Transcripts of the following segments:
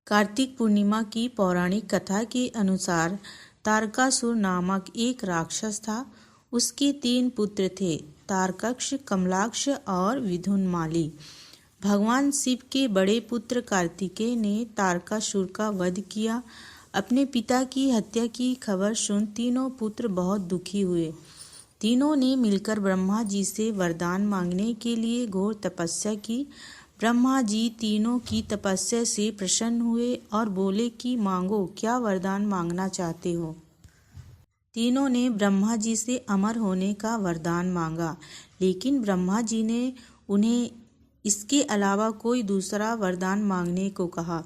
कार्तिक पूर्णिमा की पौराणिक कथा के अनुसार तारकासुर नामक एक राक्षस था। उसके 3 पुत्र थे, तारकक्ष, कमलाक्ष और विधुनमाली। भगवान शिव के बड़े पुत्र कार्तिकेय ने तारकासुर का वध किया। अपने पिता की हत्या की खबर सुन तीनों पुत्र बहुत दुखी हुए। तीनों ने मिलकर ब्रह्मा जी से वरदान मांगने के लिए घोर तपस्या की। ब्रह्मा जी तीनों की तपस्या से प्रसन्न हुए और बोले कि मांगो, क्या वरदान मांगना चाहते हो। तीनों ने ब्रह्मा जी से अमर होने का वरदान मांगा, लेकिन ब्रह्मा जी ने उन्हें इसके अलावा कोई दूसरा वरदान मांगने को कहा।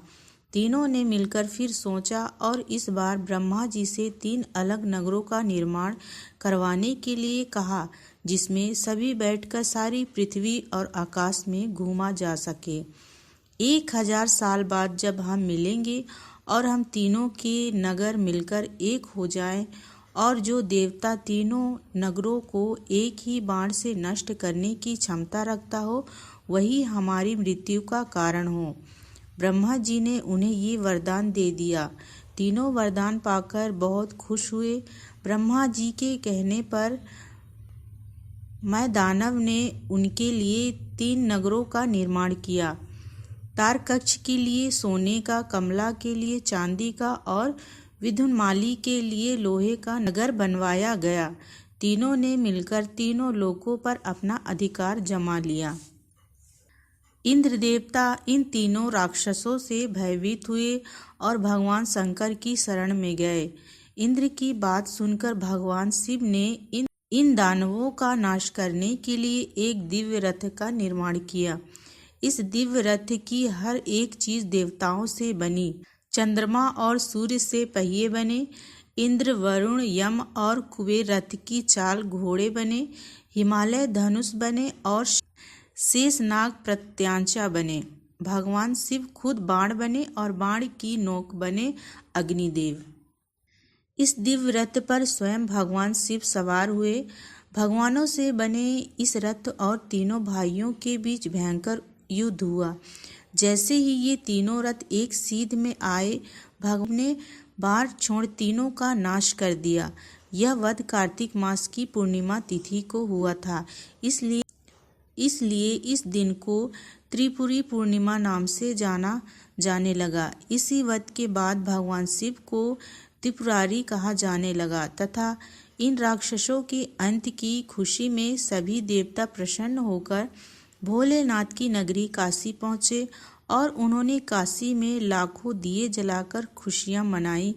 तीनों ने मिलकर फिर सोचा और इस बार ब्रह्मा जी से 3 अलग नगरों का निर्माण करवाने के लिए कहा, जिसमें सभी बैठकर सारी पृथ्वी और आकाश में घूमा जा सके। 1000 साल बाद जब हम मिलेंगे और हम तीनों के नगर मिलकर एक हो जाएं और जो देवता तीनों नगरों को एक ही बाण से नष्ट करने की क्षमता रखता हो, वही हमारी मृत्यु का कारण हो। ब्रह्मा जी ने उन्हें ये वरदान दे दिया। तीनों वरदान पाकर बहुत खुश हुए। ब्रह्मा जी के कहने पर मैं दानव ने उनके लिए 3 नगरों का निर्माण किया। तारकक्ष के लिए सोने का, कमला के लिए चांदी का और विधुनमाली के लिए लोहे का नगर बनवाया गया। तीनों ने मिलकर तीनों लोकों पर अपना अधिकार जमा लिया। इंद्र देवता इन तीनों राक्षसों से भयभीत हुए और भगवान शंकर की शरण में गए। इंद्र की बात सुनकर भगवान शिव ने इन दानवों का नाश करने के लिए एक दिव्य रथ का निर्माण किया। इस दिव्य रथ की हर एक चीज देवताओं से बनी। चंद्रमा और सूर्य से पहिए बने। इंद्र, वरुण, यम और कुबेर रथ की चाल घोड़े बने। हिमालय धनुष बने और शेषनाग प्रत्यांचा बने। भगवान शिव खुद बाण बने और बाण की नोक बने अग्निदेव। इस दिव्य रथ पर स्वयं भगवान शिव सवार हुए। भगवानों से बने इस रथ और तीनों भाइयों के बीच भयंकर युद्ध हुआ। जैसे ही ये तीनों रथ एक सीध में आए, भगवान ने बाण छोड़ तीनों का नाश कर दिया। यह वध कार्तिक मास की पूर्णिमा तिथि को हुआ था। इसलिए इस दिन को त्रिपुरी पूर्णिमा नाम से जाना जाने लगा। इसी वध के बाद भगवान शिव को त्रिपुरारी कहा जाने लगा तथा इन राक्षसों के अंत की खुशी में सभी देवता प्रसन्न होकर भोलेनाथ की नगरी काशी पहुँचे और उन्होंने काशी में लाखों दिए जलाकर खुशियाँ मनाई।